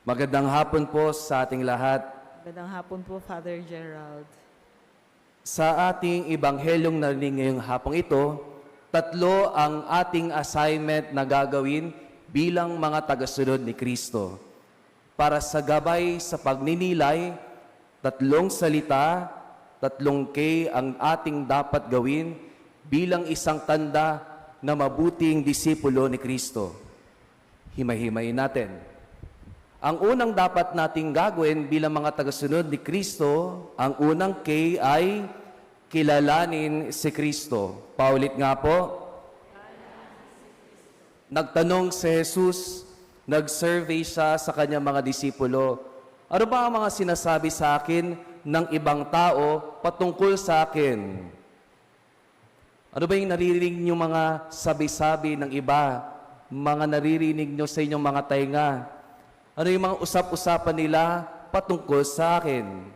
Magandang hapon po sa ating lahat. Magandang hapon po, Father Gerald. Sa ating ibanghelyong narinig ngayong hapong ito, tatlo ang ating assignment na gagawin bilang mga tagasunod ni Kristo. Para sa gabay sa pagninilay, tatlong salita, tatlong K ang ating dapat gawin bilang isang tanda na mabuting disipulo ni Kristo. Himay-himayin natin. Ang unang dapat nating gagawin bilang mga tagasunod ni Kristo, ang unang K ay kilalanin si Kristo. Paulit nga po. Nagtanong si Jesus, nag-survey siya sa kanyang mga disipulo. Ano ba ang mga sinasabi sa akin ng ibang tao patungkol sa akin? Ano ba yung naririnig niyo mga sabi-sabi ng iba? Mga naririnig niyo sa inyong mga tainga? Ano yung mga usap-usapan nila patungkol sa akin?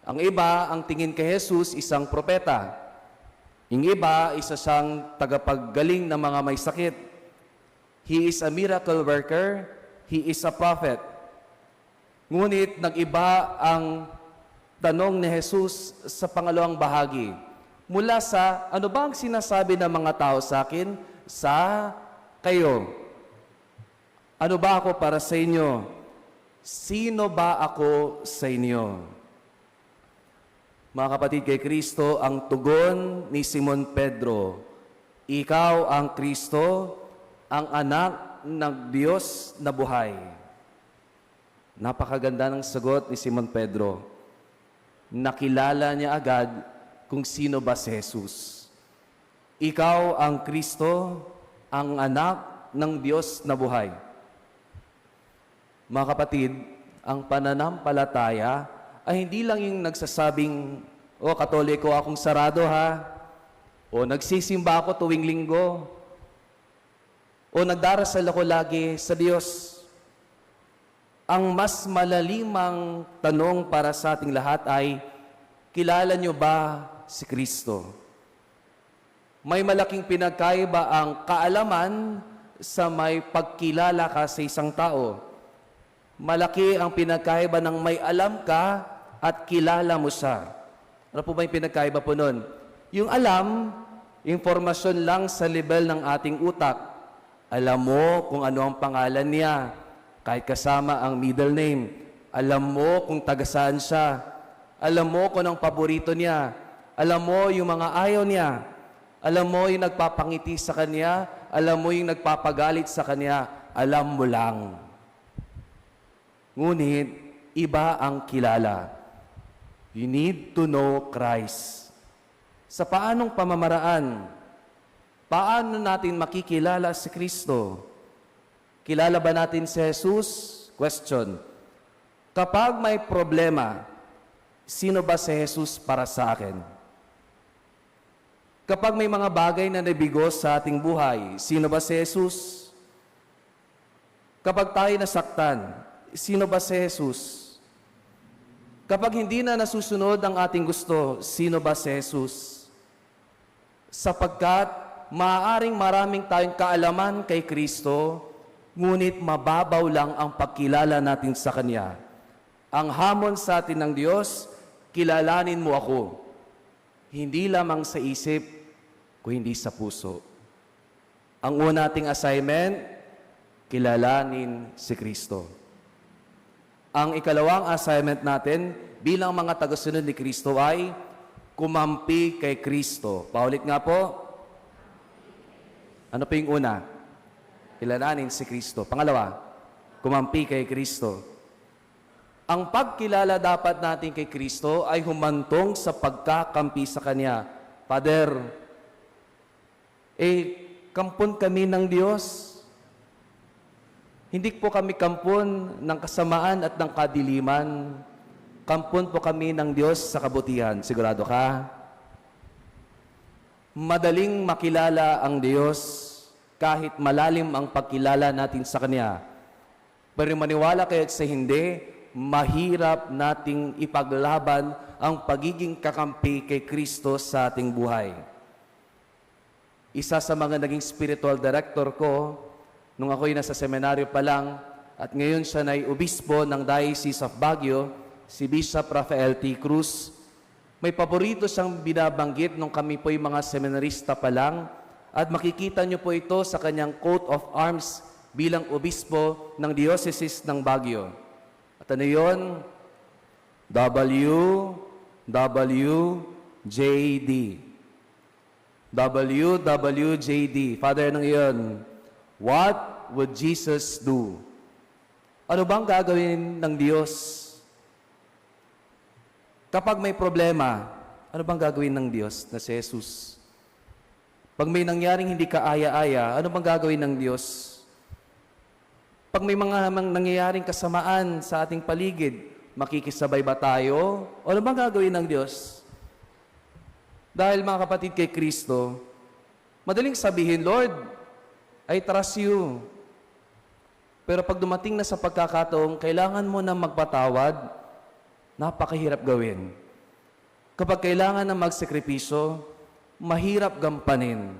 Ang iba, ang tingin kay Jesus, isang propeta. Yung iba, isa siyang tagapaggaling ng mga may sakit. He is a miracle worker. He is a prophet. Ngunit nag-iba ang tanong ni Jesus sa pangalawang bahagi. Mula sa, ano ba ang sinasabi ng mga tao sa akin? Sa kayo. Ano ba ako para sa inyo? Sino ba ako sa inyo? Mga kapatid kay Kristo, ang tugon ni Simon Pedro, ikaw ang Kristo, ang anak ng Diyos na buhay. Napakaganda ng sagot ni Simon Pedro. Nakilala niya agad kung sino ba si Jesus. Ikaw ang Kristo, ang anak ng Diyos na buhay. Mga kapatid, ang pananampalataya ay hindi lang yung nagsasabing, Katoliko akong sarado ha, o nagsisimba ako tuwing linggo, o nagdarasal ako lagi sa Diyos. Ang mas malalimang tanong para sa ating lahat ay, kilala niyo ba si Kristo? May malaking pinagkaiba ang kaalaman sa may pagkilala ka sa isang tao. Malaki ang pinagkaiba ng may alam ka at kilala mo siya. Ano po ba yung pinagkaiba po nun? Yung alam, informasyon lang sa level ng ating utak. Alam mo kung ano ang pangalan niya, kahit kasama ang middle name. Alam mo kung taga saan siya. Alam mo kung anong paborito niya. Alam mo yung mga ayaw niya. Alam mo yung nagpapangiti sa kanya. Alam mo yung nagpapagalit sa kanya. Alam mo lang. Ngunit, iba ang kilala. You need to know Christ. Sa paanong pamamaraan, paano natin makikilala si Kristo? Kilala ba natin si Jesus? Question. Kapag may problema, sino ba si Jesus para sa akin? Kapag may mga bagay na nabigo sa ating buhay, sino ba si Jesus? Kapag tayo nasaktan, sino ba si Jesus? Kapag hindi na nasusunod ang ating gusto, sino ba si Jesus? Sapagkat maaaring maraming tayong kaalaman kay Kristo, ngunit mababaw lang ang pagkilala natin sa Kanya. Ang hamon sa atin ng Diyos, kilalanin mo ako. Hindi lamang sa isip, kundi sa puso. Ang una nating assignment, kilalanin si Kristo. Ang ikalawang assignment natin bilang mga tagasunod ni Kristo ay kumampi kay Kristo. Paulit nga po. Ano po yung una? Kilalanin si Kristo. Pangalawa, kumampi kay Kristo. Ang pagkilala dapat natin kay Kristo ay humantong sa pagkakampi sa Kanya. Father, kampon kami ng Diyos. Hindi po kami kampon ng kasamaan at ng kadiliman. Kampon po kami ng Diyos sa kabutihan. Sigurado ka? Madaling makilala ang Diyos kahit malalim ang pagkilala natin sa Kanya. Pero maniwala kayo sa hindi, mahirap nating ipaglaban ang pagiging kakampi kay Kristo sa ating buhay. Isa sa mga naging spiritual director ko, nung ako'y nasa seminaryo pa lang, at ngayon siya na obispo ng Diocese of Baguio, si Bishop Rafael T. Cruz. May paborito siyang binabanggit nung kami po'y mga seminarista pa lang, at makikita niyo po ito sa kanyang coat of arms bilang obispo ng Diocese ng Baguio. At ano yun? WWJD. WWJD. Father, ano yun? What would Jesus do? Ano bang gagawin ng Diyos? Kapag may problema, ano bang gagawin ng Diyos na si Jesus? Pag may nangyaring hindi kaaya-aya, ano bang gagawin ng Diyos? Pag may mga nangyayaring kasamaan sa ating paligid, makikisabay ba tayo? O ano bang gagawin ng Diyos? Dahil mga kapatid kay Kristo, madaling sabihin, Lord, I trust you. Pero pag dumating na sa pagkakataong kailangan mo na magpatawad, napakahirap gawin. Kapag kailangan na magsakripisyo, mahirap gampanin.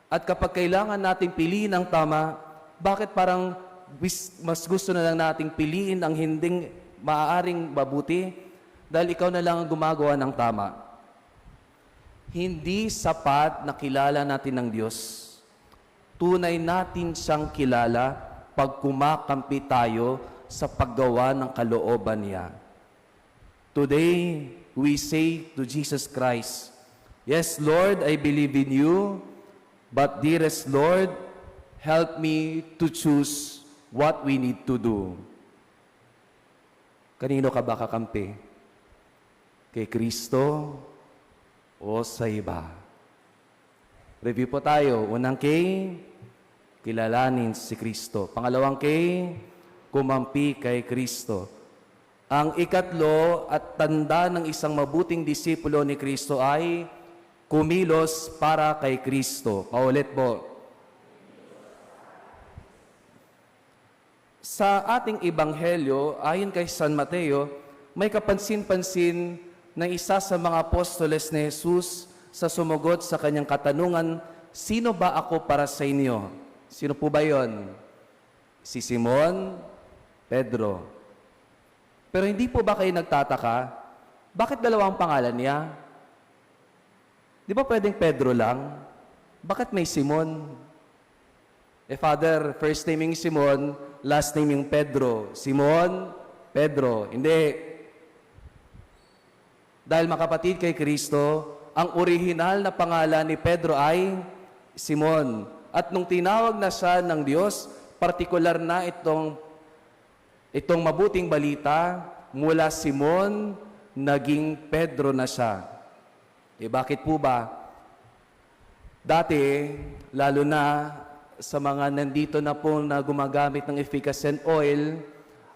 At kapag kailangan nating piliin ang tama, bakit parang mas gusto na lang nating piliin ang hinding maaaring mabuti dahil ikaw na lang ang gumagawa ng tama? Hindi sapat na kilala natin ng Diyos. Tunay natin siyang kilala pag kumakampi tayo sa paggawa ng kalooban niya. Today, we say to Jesus Christ, yes, Lord, I believe in you, but dearest Lord, help me to choose what we need to do. Kanino ka ba kakampi? Kay Kristo o sa iba? Review po tayo. Unang kay, kilalanin si Kristo. Pangalawang kay, kumampi kay Kristo. Ang ikatlo at tanda ng isang mabuting disipulo ni Kristo ay kumilos para kay Kristo. Paulit po. Sa ating ebanghelyo, ayon kay San Mateo, may kapansin-pansin na isa sa mga apostoles ni Jesus sa sumugot sa kanyang katanungan, sino ba ako para sa inyo? Sino po ba yon? Si Simon, Pedro. Pero hindi po ba kayo nagtataka, bakit dalawang pangalan niya? Di ba pwedeng Pedro lang? Bakit may Simon? Father, first name yung Simon, last name yung Pedro. Simon, Pedro. Hindi. Dahil makapatid kay Kristo, ang orihinal na pangalan ni Pedro ay Simon. At nung tinawag na siya ng Diyos, partikular na itong mabuting balita, mula Simon, naging Pedro na siya. Bakit po ba? Dati, lalo na sa mga nandito na po na gumagamit ng efficacent oil,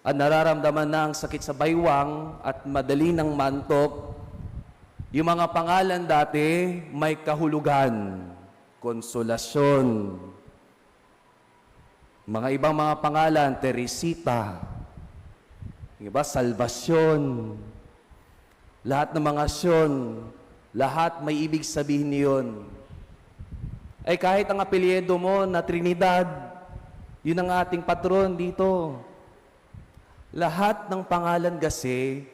at nararamdaman na ang sakit sa baywang at madali ng mantok, yung mga pangalan dati may kahulugan, konsolasyon. Mga ibang mga pangalan, Teresita, iba, salvasyon. Lahat ng mga syon, lahat may ibig sabihin niyon. Ay kahit ang apelyido mo na Trinidad, yun ang ating patron dito. Lahat ng pangalan kasi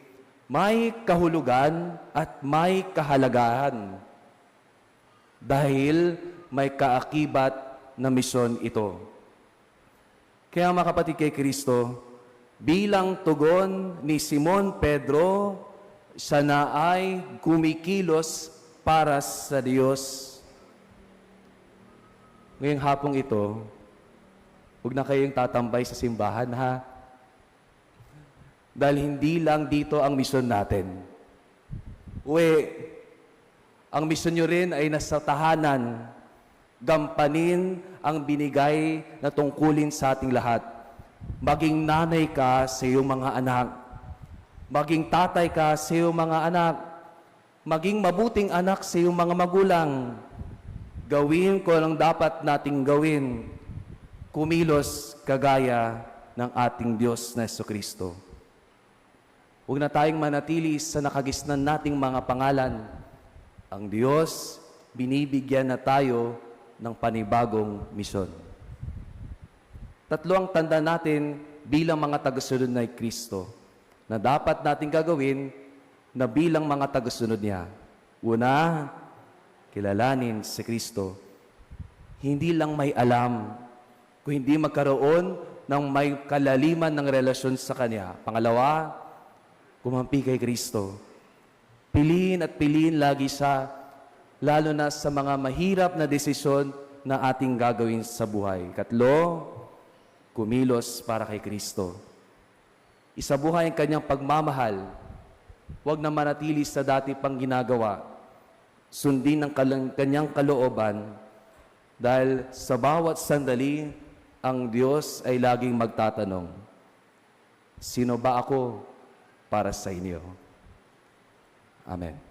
may kahulugan at may kahalagahan. Dahil may kaakibat na misyon ito. Kaya mga kapatid kay Kristo, bilang tugon ni Simon Pedro, siya na ay kumikilos para sa Diyos. Ngayong hapong ito, huwag na kayong tatambay sa simbahan, ha? Dahil hindi lang dito ang misyon natin. Ang misyon nyo rin ay nasa tahanan, gampanin ang binigay na tungkulin sa ating lahat. Maging nanay ka sa iyong mga anak. Maging tatay ka sa iyong mga anak. Maging mabuting anak sa iyong mga magulang. Gawin ko ang dapat nating gawin. Kumilos kagaya ng ating Diyos na Jesucristo. Huwag na tayong manatili sa nakagisnan nating mga pangalan. Ang Diyos, binibigyan na tayo ng panibagong misyon. Tatlo ang tanda natin bilang mga tagasunod na Kristo na dapat nating gagawin na bilang mga tagasunod niya. Una, kilalanin si Kristo. Hindi lang may alam, kung hindi magkaroon ng may kalaliman ng relasyon sa Kanya. Pangalawa, kumampi kay Kristo. Piliin at piliin lagi siya, lalo na sa mga mahirap na desisyon na ating gagawin sa buhay. Katlo, kumilos para kay Kristo. Isabuhay ang kanyang pagmamahal. Huwag na manatili sa dati pang ginagawa. Sundin ang kanyang kalooban dahil sa bawat sandali, ang Diyos ay laging magtatanong, sino ba ako para sa inyo? Amen.